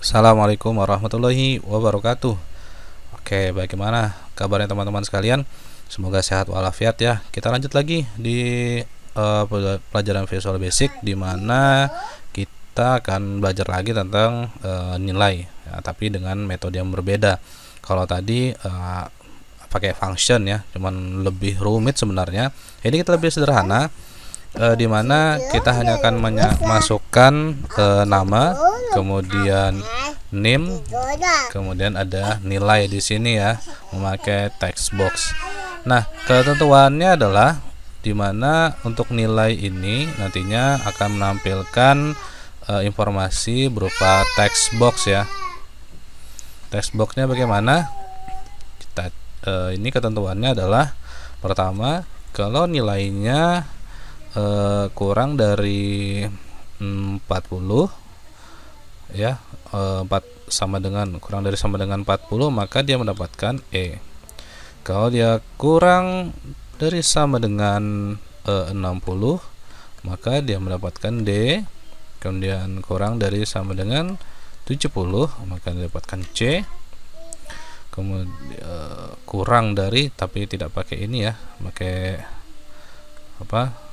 Assalamualaikum warahmatullahi wabarakatuh. Oke, bagaimana kabarnya teman-teman sekalian? Semoga sehat walafiat ya. Kita lanjut lagi di pelajaran Visual Basic, di mana kita akan belajar lagi tentang nilai ya, tapi dengan metode yang berbeda. Kalau tadi pakai function ya, cuman lebih rumit sebenarnya. Ini kita lebih sederhana, di mana kita hanya akan masukkan nama, kemudian name, kemudian ada nilai di sini ya, memakai text box. Nah, ketentuannya adalah di mana untuk nilai ini nantinya akan menampilkan informasi berupa text box ya. Text boxnya bagaimana? Ini ketentuannya adalah pertama, kalau nilainya kurang dari 40 ya, 4 sama dengan kurang dari sama dengan 40, maka dia mendapatkan E. Kalau dia kurang dari sama dengan 60, maka dia mendapatkan D. Kemudian kurang dari sama dengan 70, maka dia mendapatkan C. Kemudian kurang dari, tapi tidak pakai ini ya, pakai apa?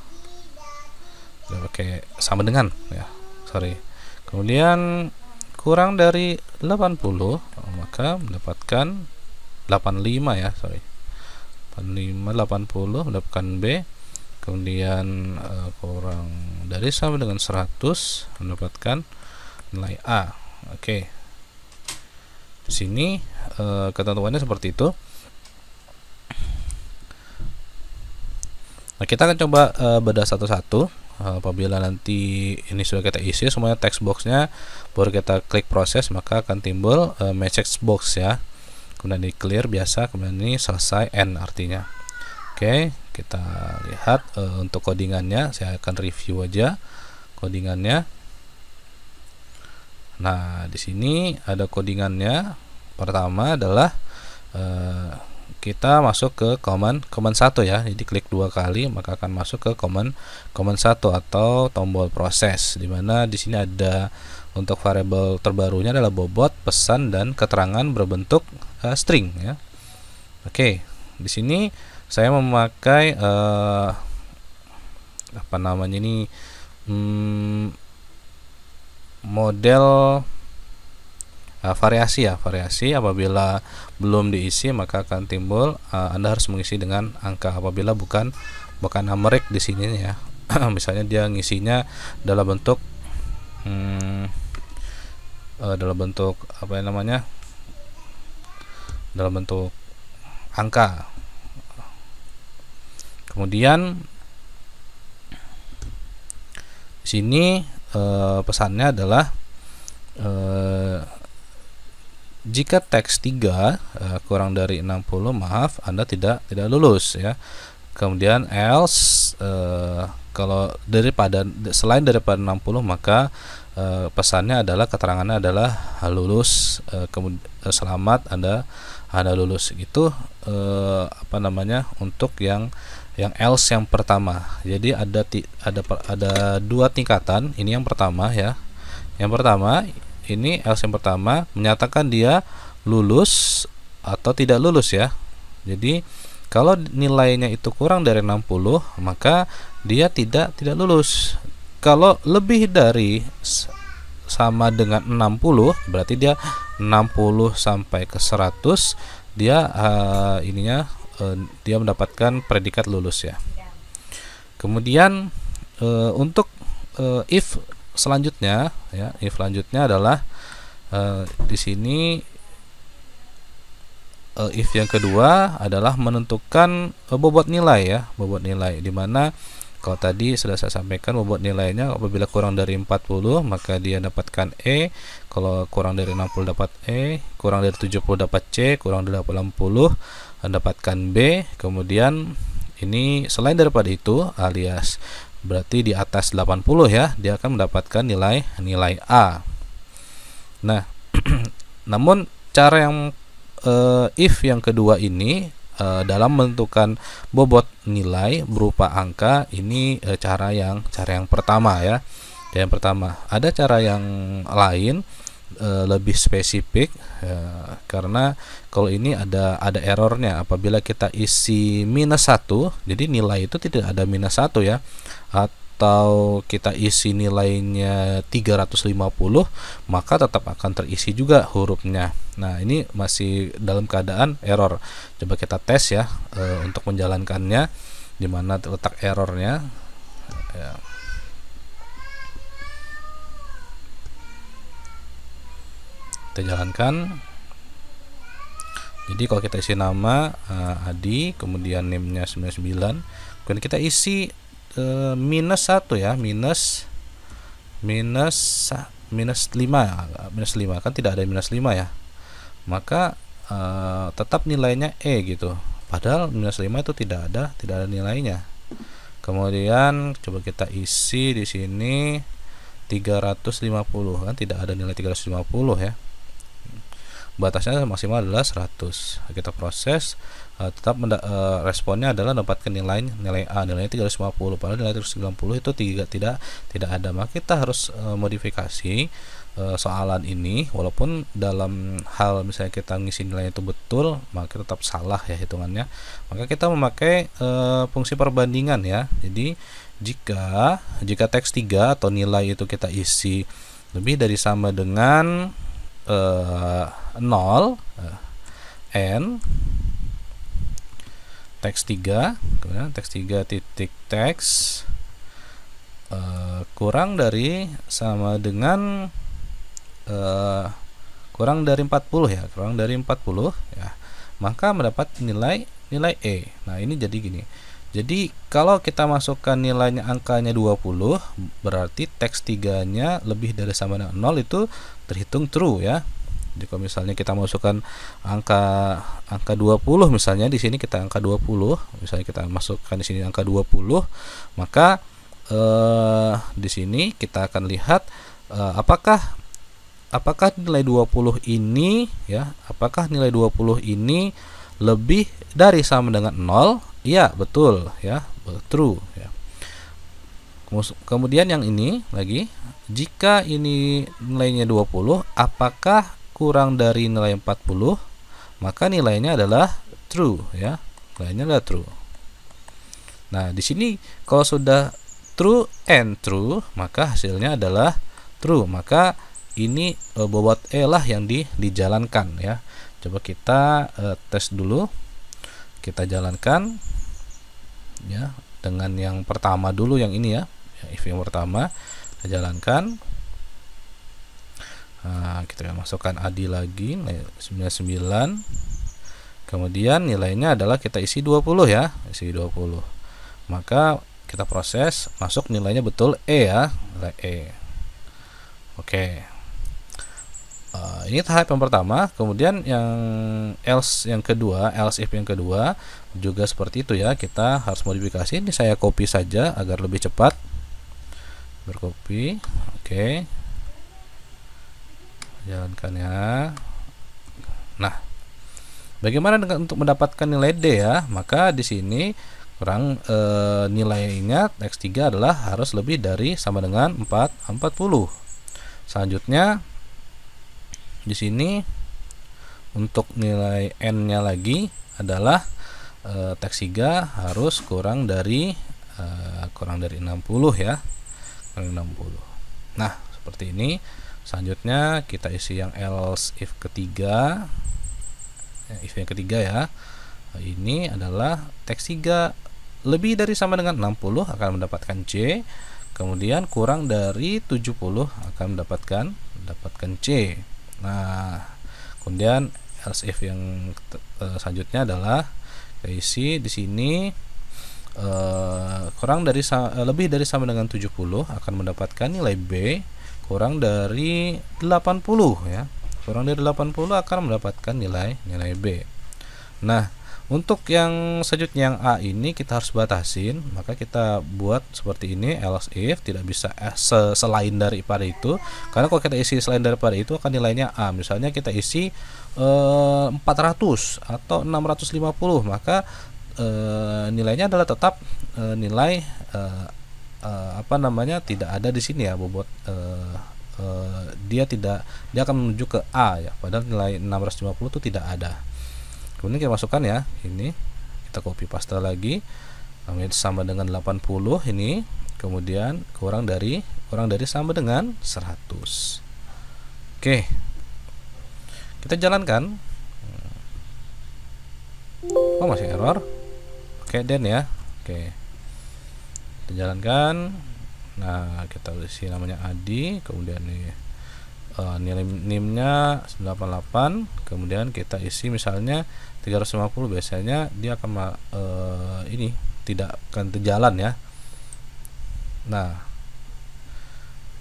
Tidak pakai sama dengan ya, sorry. Kemudian kurang dari 80, maka mendapatkan 85 ya, sorry. 85, 80 mendapatkan B. Kemudian kurang dari sama dengan 100 mendapatkan nilai A. Oke. Di sini ketentuannya seperti itu. Nah, kita akan coba bedah satu-satu. Apabila nanti ini sudah kita isi semuanya text boxnya, baru kita klik proses, maka akan timbul message box ya. Kemudian di clear biasa, kemudian ini selesai, end artinya. Oke, kita lihat untuk codingannya. Saya akan review aja codingannya. Nah, di sini ada codingannya. Pertama adalah kita masuk ke command 1 ya. Jadi klik 2 kali maka akan masuk ke command 1 atau tombol proses, dimana di sini ada untuk variabel terbarunya adalah bobot, pesan, dan keterangan berbentuk string ya. Oke, di sini saya memakai apa namanya ini, model variasi ya. Variasi apabila belum diisi maka akan timbul Anda harus mengisi dengan angka apabila bukan numerik di sini ya. Misalnya dia ngisinya dalam bentuk apa namanya, dalam bentuk angka. Kemudian di sini pesannya adalah jika teks 3 kurang dari 60, maaf, Anda tidak lulus ya. Kemudian else kalau selain daripada 60, maka pesannya adalah, keterangannya adalah lulus, selamat, Anda lulus. Itu apa namanya, untuk yang else yang pertama. Jadi ada 2 tingkatan. Ini yang pertama ya. Yang pertama ini else yang pertama menyatakan dia lulus atau tidak lulus ya. Jadi kalau nilainya itu kurang dari 60, maka dia tidak lulus. Kalau lebih dari sama dengan 60, berarti dia 60 sampai ke 100, dia dia mendapatkan predikat lulus ya. Kemudian untuk if selanjutnya ya, if selanjutnya adalah di sini if yang kedua adalah menentukan bobot nilai ya, bobot nilai, dimana kalau tadi sudah saya sampaikan bobot nilainya apabila kurang dari 40 maka dia dapatkan E, kalau kurang dari 60 dapat E, kurang dari 70 dapat C, kurang dari 80 mendapatkan B. Kemudian ini selain daripada itu, alias berarti di atas 80 ya, dia akan mendapatkan nilai A. Nah, namun cara yang if yang kedua ini dalam menentukan bobot nilai berupa angka, ini cara yang pertama ya. Yang pertama, ada cara yang lain lebih spesifik, karena kalau ini ada errornya apabila kita isi -1, jadi nilai itu tidak ada -1 ya, atau kita isi nilainya 350, maka tetap akan terisi juga hurufnya. Nah, ini masih dalam keadaan error. Coba kita tes ya, untuk menjalankannya, di mana letak errornya ya. Kita jalankan. Jadi kalau kita isi nama Adi, kemudian name-nya 99, kemudian kita isi -1 ya, minus 5 kan tidak ada -5 ya, maka tetap nilainya gitu, padahal -5 itu tidak ada nilainya. Kemudian coba kita isi di sini 350, kan tidak ada nilai 350 ya, batasnya maksimal adalah 100. Kita proses, tetap responnya adalah dapatkan nilai A, nilainya 350, padahal nilai 390 itu tidak ada. Maka kita harus modifikasi soalan ini, walaupun dalam hal misalnya kita ngisi nilainya itu betul, maka tetap salah ya hitungannya. Maka kita memakai fungsi perbandingan ya. Jadi jika teks 3 atau nilai itu kita isi lebih dari sama dengan 0, n teks 3, kemudian teks 3 titik teks kurang dari sama dengan kurang dari 40 ya, kurang dari 40 ya, maka mendapat nilai E. Nah, ini jadi gini. Jadi kalau kita masukkan nilainya angkanya 20, berarti teks 3-nya lebih dari sama dengan 0 itu terhitung true ya. Jadi kalau misalnya kita masukkan angka 20, misalnya di sini kita angka 20, misalnya kita masukkan di sini angka 20, maka di sini kita akan lihat apakah nilai 20 ini ya, apakah nilai 20 ini lebih dari sama dengan 0? Iya, betul ya, true ya. Kemudian yang ini lagi, jika ini nilainya 20, apakah kurang dari nilai 40? Maka nilainya adalah true ya. Nilainya adalah true. Nah, di sini kalau sudah true and true, maka hasilnya adalah true. Maka ini bobot E lah yang dijalankan ya. Coba kita tes dulu. Kita jalankan ya dengan yang pertama dulu, yang ini ya, if yang pertama kita jalankan. Nah, kita masukkan Adi lagi 99, kemudian nilainya adalah kita isi 20 ya, isi 20, maka kita proses, masuk nilainya betul E ya, nilai E. Oke. Ini tahap yang pertama. Kemudian yang else yang kedua, else if yang kedua juga seperti itu ya, kita harus modifikasi. Ini saya copy saja agar lebih cepat, bercopy. Oke, jalankan ya. Nah, bagaimana dengan untuk mendapatkan nilai D ya? Maka di sini kurang nilainya teks 3 adalah harus lebih dari sama dengan 40. Selanjutnya di sini untuk nilai n-nya lagi adalah teks 3 harus kurang dari 60 ya, kurang 60. Nah, seperti ini. Selanjutnya kita isi yang else if ketiga, if yang ketiga ya. Ini adalah teks 3 lebih dari sama dengan 60 akan mendapatkan C, kemudian kurang dari 70 akan mendapatkan C. Nah, kemudian else if yang selanjutnya adalah kita isi di sini kurang dari lebih dari sama dengan 70 akan mendapatkan nilai B, kurang dari 80 ya, kurang dari 80 akan mendapatkan nilai B. Nah, untuk yang selanjutnya yang A ini kita harus batasin, maka kita buat seperti ini, else if tidak bisa selain daripada itu, karena kalau kita isi selain daripada itu akan nilainya A. Misalnya kita isi 400 atau 650, maka nilainya adalah tetap nilai tidak ada di sini ya, bobot dia akan menuju ke A ya, padahal nilai 650 itu tidak ada. Kemudian kita masukkan ya, ini kita copy paste lagi, namanya sama dengan 80 ini, kemudian kurang dari sama dengan 100. Oke, kita jalankan. Oh, masih error. Oke, then ya. Oke, kita jalankan. Nah, kita isi namanya Adi, kemudian nih nilai NIM-nya 98, kemudian kita isi misalnya 350, biasanya dia akan ini tidak akan jalan ya. Nah,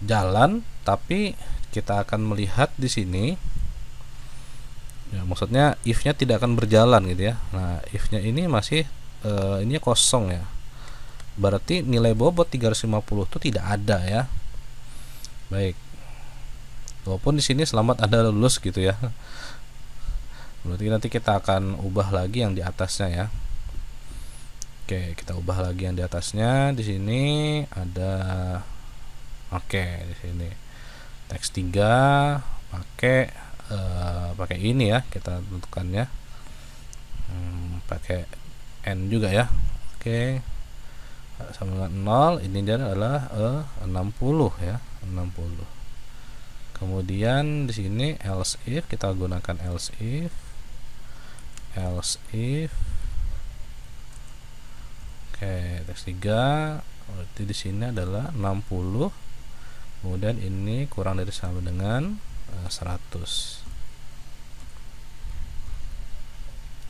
jalan, tapi kita akan melihat di sini ya, maksudnya if-nya tidak akan berjalan gitu ya. Nah, if-nya ini masih ini kosong ya, berarti nilai bobot 350 itu tidak ada ya. Baik, walaupun di sini selamat Anda lulus gitu ya, berarti nanti kita akan ubah lagi yang di atasnya ya. Oke, kita ubah lagi yang di atasnya. Di sini ada, oke, di sini teks 3 pakai ini ya, kita tentukannya pakai N juga ya. Oke, sama dengan 0, ini dia adalah 60 ya, 60. Kemudian di sini else if, kita gunakan else if. Oke, teks 3, berarti di sini adalah 60. Kemudian ini kurang dari sama dengan 100.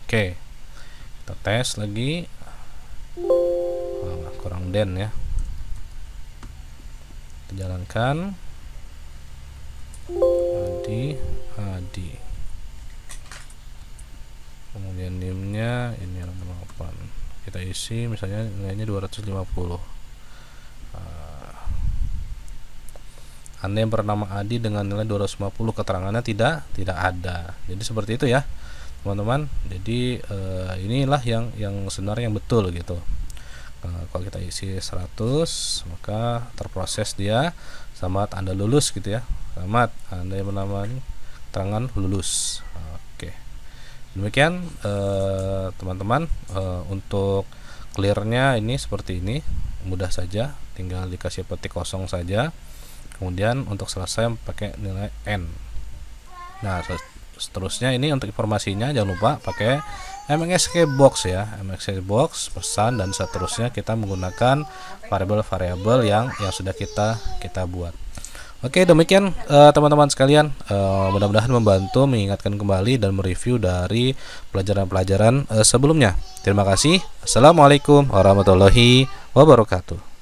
Oke, kita tes lagi. Kurang den ya. Kita jalankan. Adi. Kemudian NIM-nya ini 8. Kita isi misalnya nilainya 250. Anda yang bernama Adi dengan nilai 250, keterangannya tidak ada. Jadi seperti itu ya, teman-teman. Jadi inilah yang sebenarnya yang betul gitu. Kalau kita isi 100, maka terproses dia. Selamat Anda lulus gitu ya. Selamat Anda yang bernama keterangan lulus. Oke. Demikian teman-teman, untuk clearnya ini seperti ini, mudah saja, tinggal dikasih petik kosong saja. Kemudian untuk selesai pakai nilai N. Nah, seterusnya ini untuk informasinya jangan lupa pakai MXC box ya, MXC box, pesan, dan seterusnya kita menggunakan variabel-variabel yang sudah kita buat. Oke, demikian teman-teman sekalian, mudah-mudahan membantu mengingatkan kembali dan mereview dari pelajaran-pelajaran sebelumnya. Terima kasih. Assalamualaikum warahmatullahi wabarakatuh.